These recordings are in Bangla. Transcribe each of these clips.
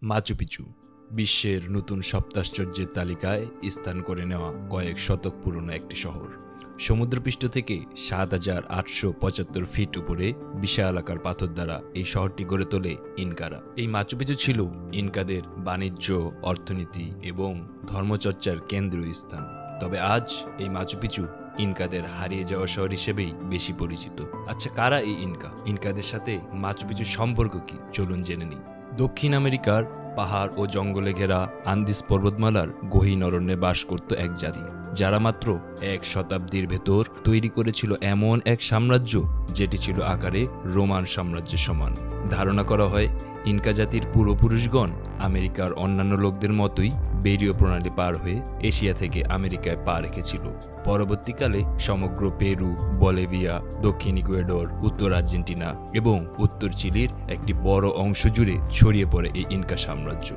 মাচু পিচু বিশ্বের নতুন সপ্তাশ্চর্যের তালিকায় স্থান করে নেওয়া কয়েক শতক পুরনো একটি শহর। সমুদ্রপৃষ্ঠ থেকে ৭,৮৭৫ ফিট উপরে বিশাল আকার পাথর দ্বারা এই শহরটি গড়ে তোলে ইনকারা। এই মাচু পিচু ছিল ইনকাদের বাণিজ্য, অর্থনীতি এবং ধর্মচর্চার কেন্দ্রীয় স্থান। তবে আজ এই মাচু পিচু ইনকাদের হারিয়ে যাওয়া শহর হিসেবেই বেশি পরিচিত। আচ্ছা, কারা এই ইনকা? ইনকাদের সাথে মাচু পিচুর সম্পর্ক কি? চলুন জেনে নিই। দক্ষিণ আমেরিকার পাহাড় ও জঙ্গলে ঘেরা আন্দিজ পর্বতমালার গহীন অরণ্যে বাস করত এক জাতি, যারা মাত্র ১ শতাব্দীর ভেতর তৈরি করেছিল এমন এক সাম্রাজ্য যেটি ছিল আকারে রোমান সাম্রাজ্যের সমান। ধারণা করা হয় ইনকা জাতির পূর্বপুরুষগণ আমেরিকার অন্যান্য লোকদের মতোই বেরীয় প্রণালী পার হয়ে এশিয়া থেকে আমেরিকায় পা রেখেছিল। পরবর্তীকালে সমগ্র পেরু, বলিভিয়া, দক্ষিণ ইকুয়েডর, উত্তর আর্জেন্টিনা এবং উত্তর চিলির একটি বড় অংশ জুড়ে ছড়িয়ে পড়ে এই ইনকা সাম্রাজ্য।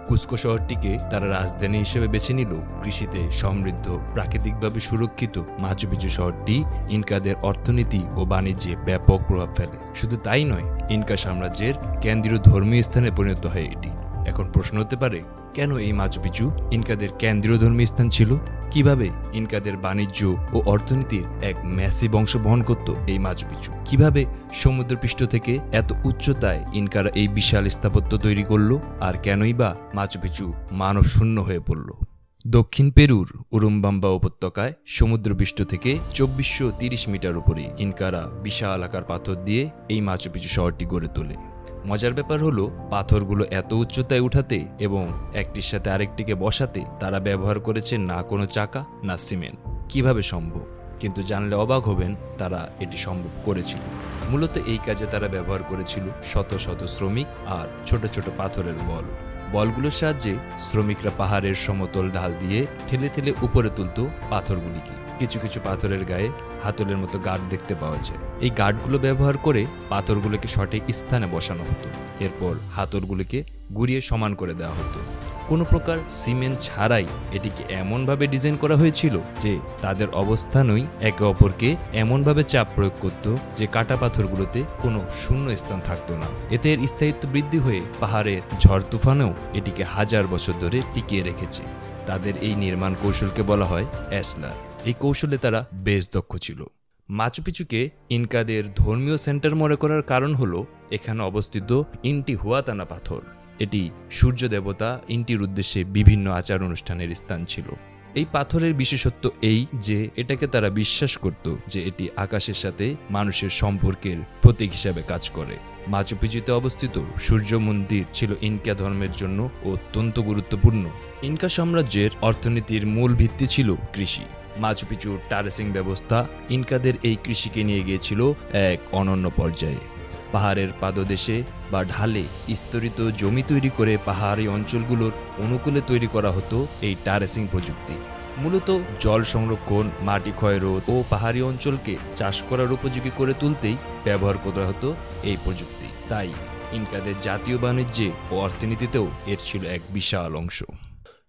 কুস্কো শহরটিকে তারা রাজধানী হিসেবে বেছে নিল। কৃষিতে সমৃদ্ধ, প্রাকৃতিকভাবে সুরক্ষিত মাচু পিচু শহরটি ইনকাদের অর্থনীতি ও বাণিজ্যে ব্যাপক প্রভাব ফেলে। শুধু তাই নয়, ইনকা সাম্রাজ্যের কেন্দ্রীয় ধর্মীয় স্থানে পরিণত হয় এটি। এখন প্রশ্ন হতে পারে, কেন এই মাচু পিচু ইনকাদের কেন্দ্রীয় ধর্মীয় স্থান ছিল? কিভাবে ইনকাদের বাণিজ্য ও অর্থনীতির এক ম্যাসিভ অংশ বহন করত এই মাচু পিচু? কিভাবে সমুদ্রপৃষ্ঠ থেকে এত উচ্চতায় ইনকারা এই বিশাল স্থাপত্য তৈরি করলো? আর কেনই বা মাচু পিচু মানব শূন্য হয়ে পড়ল? দক্ষিণ পেরুর উরুমবাম্বা উপত্যকায় সমুদ্রপৃষ্ঠ থেকে ২৪৩০ মিটার উপরে ইনকারা বিশাল আকার পাথর দিয়ে এই মাচু পিচু শহরটি গড়ে তোলে। মজার ব্যাপার হলো, পাথরগুলো এত উচ্চতায় উঠাতে এবং একটির সাথে আরেকটিকে বসাতে তারা ব্যবহার করেছে না কোনো চাকা, না সিমেন্ট। কিভাবে সম্ভব? কিন্তু জানলে অবাক হবেন, তারা এটি সম্ভব করেছিল। মূলত এই কাজে তারা ব্যবহার করেছিল শত শত শ্রমিক আর ছোট ছোট পাথরের বল। বলগুলোর সাহায্যে শ্রমিকরা পাহাড়ের সমতল ঢাল দিয়ে ঠেলে ঠেলে উপরে তুলত পাথরগুলিকে। কিছু কিছু পাথরের গায়ে হাতলের মতো গার্ড দেখতে পাওয়া যায়। এই গার্ডগুলো ব্যবহার করে পাথরগুলোকে সঠিক স্থানে বসানো হতো। এরপর হাতলগুলিকে ঘুরিয়ে সমান করে দেওয়া হতো। কোনো প্রকার সিমেন্ট ছাড়াই এটিকে এমনভাবে ডিজাইন করা হয়েছিল যে তাদের অবস্থানই একে অপরকে এমনভাবে চাপ প্রয়োগ করত যে কাটা পাথরগুলোতে কোনো শূন্য স্থান থাকতো না। এতে এর স্থায়িত্ব বৃদ্ধি হয়ে পাহাড়ের ঝড় তুফানেও এটিকে হাজার বছর ধরে টিকিয়ে রেখেছে। তাদের এই নির্মাণ কৌশলকে বলা হয় অ্যাসলার। এই কৌশলে তারা বেশ দক্ষ ছিল। মাচু পিচুকে ইনকাদের ধর্মীয় সেন্টার মনে করার কারণ হলো এখানে অবস্থিত ইন্টিহুয়াতানা পাথর। এটি সূর্য দেবতা ইন্টির উদ্দেশ্যে বিভিন্ন আচার অনুষ্ঠানের স্থান ছিল। এই পাথরের বিশেষত্ব এই যে এটাকে তারা বিশ্বাস করত যে এটি আকাশের সাথে মানুষের সম্পর্কের প্রতীক হিসাবে কাজ করে। মাচু পিচুতে অবস্থিত সূর্য মন্দির ছিল ইনকা ধর্মের জন্য অত্যন্ত গুরুত্বপূর্ণ। ইনকা সাম্রাজ্যের অর্থনীতির মূল ভিত্তি ছিল কৃষি। মাচু পিচুর টারেসিং ব্যবস্থা ইনকাদের এই কৃষিকে নিয়ে গিয়েছিল এক অনন্য পর্যায়ে। পাহাড়ের পাদদেশে বা ঢালে স্তরিত জমি তৈরি করে পাহাড়ি অঞ্চলগুলোর অনুকূলে তৈরি করা হতো এই টারেসিং প্রযুক্তি। মূলত জল সংরক্ষণ, মাটি ক্ষয়রোধ ও পাহাড়ি অঞ্চলকে চাষ করার উপযোগী করে তুলতেই ব্যবহার করা হতো এই প্রযুক্তি। তাই ইনকাদের জাতীয় বাণিজ্যে ও অর্থনীতিতেও এর ছিল এক বিশাল অংশ।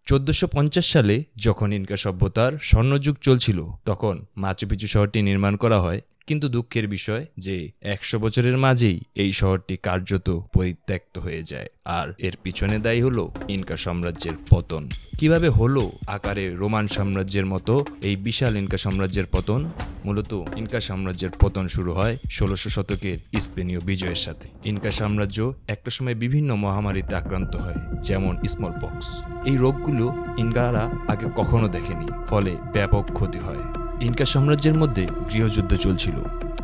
১৪৫০ সালে যখন ইনকা সভ্যতার স্বর্ণযুগ চলছিল, তখন মাচু পিচু শহরটি নির্মাণ করা হয়। কিন্তু দুঃখের বিষয় যে ১০০ বছরের মাঝেই এই শহরটি কার্যত পরিত্যক্ত হয়ে যায়। আর এর পিছনে দায়ী হলো ইনকা সাম্রাজ্যের পতন। কিভাবে হলো আকারে রোমান সাম্রাজ্যের মতো এই বিশাল ইনকা সাম্রাজ্যের পতন? মূলত ইনকা সাম্রাজ্যের পতন শুরু হয় ১৬০০ শতকের স্পেনীয় বিজয়ের সাথে। ইনকা সাম্রাজ্য একটা সময় বিভিন্ন মহামারীতে আক্রান্ত হয়, যেমন স্মল পক্স। এই রোগগুলো ইনকারা আগে কখনো দেখেনি, ফলে ব্যাপক ক্ষতি হয়। ইনকা সাম্রাজ্যের মধ্যে গৃহযুদ্ধ চলছিল।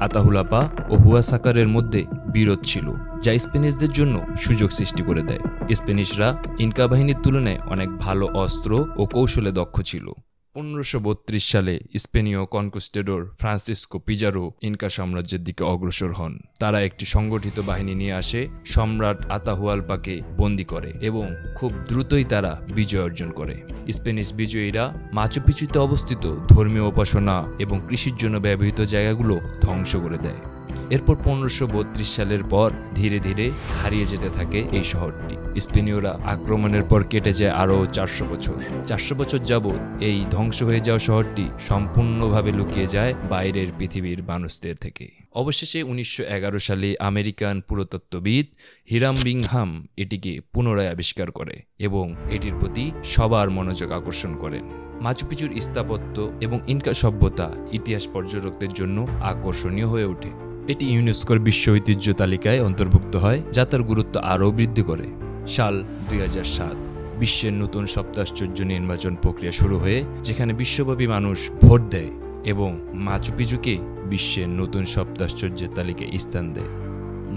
আতাহুলাপা ও হুয়াসাকারের মধ্যে বিরোধ ছিল, যা স্প্যানিশদের জন্য সুযোগ সৃষ্টি করে দেয়। স্প্যানিশরা ইনকা বাহিনীর তুলনায় অনেক ভালো অস্ত্র ও কৌশলে দক্ষ ছিল। ১৫৩২ সালে স্পেনীয় কনকুস্টেডর ফ্রান্সিসকো পিজারো ইনকা সাম্রাজ্যের দিকে অগ্রসর হন। তারা একটি সংগঠিত বাহিনী নিয়ে আসে, সম্রাট আতাহুয়ালপাকে বন্দী করে এবং খুব দ্রুতই তারা বিজয় অর্জন করে। স্প্যানিশ বিজয়ীরা মাচু পিচুতে অবস্থিত ধর্মীয় উপাসনা এবং কৃষির জন্য ব্যবহৃত জায়গাগুলো ধ্বংস করে দেয়। এরপর 1532 সালের পর ধীরে ধীরে হারিয়ে যেতে থাকে এই শহরটি। স্পেনীয়রা আক্রমণের পর কেটে যায় আরও 400 বছর। 400 বছর যাবৎ এই ধ্বংস হয়ে যাওয়া শহরটি সম্পূর্ণভাবে লুকিয়ে যায় বাইরের পৃথিবীর মানুষদের থেকে। অবশেষে 1911 সালে আমেরিকান পুরাতত্ত্ববিদ হিরাম বিংহাম এটিকে পুনরায় আবিষ্কার করে এবং এটির প্রতি সবার মনোযোগ আকর্ষণ করেন। মাচু পিচুর স্থাপত্য এবং ইনকা সভ্যতা ইতিহাস পর্যটকদের জন্য আকর্ষণীয় হয়ে ওঠে। এটি ইউনেস্কোর বিশ্ব ঐতিহ্য তালিকায় অন্তর্ভুক্ত হয়, যা তার গুরুত্ব আরও বৃদ্ধি করে। সাল 2007, বিশ্বের নতুন সপ্তাশ্চর্য নির্বাচন প্রক্রিয়া শুরু হয়ে, যেখানে বিশ্বব্যাপী মানুষ ভোট দেয় এবং মাচু পিচুকে বিশ্বের নতুন সপ্তাশ্চর্যের তালিকায় স্থান দেয়।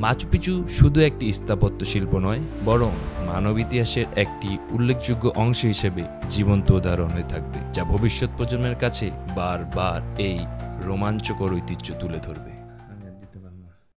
মাচু পিচু শুধু একটি স্থাপত্য শিল্প নয়, বরং মানব ইতিহাসের একটি উল্লেখযোগ্য অংশ হিসেবে জীবন্ত উদাহরণ হয়ে থাকবে, যা ভবিষ্যৎ প্রজন্মের কাছে বারবার এই রোমাঞ্চকর ঐতিহ্য তুলে ধরবে।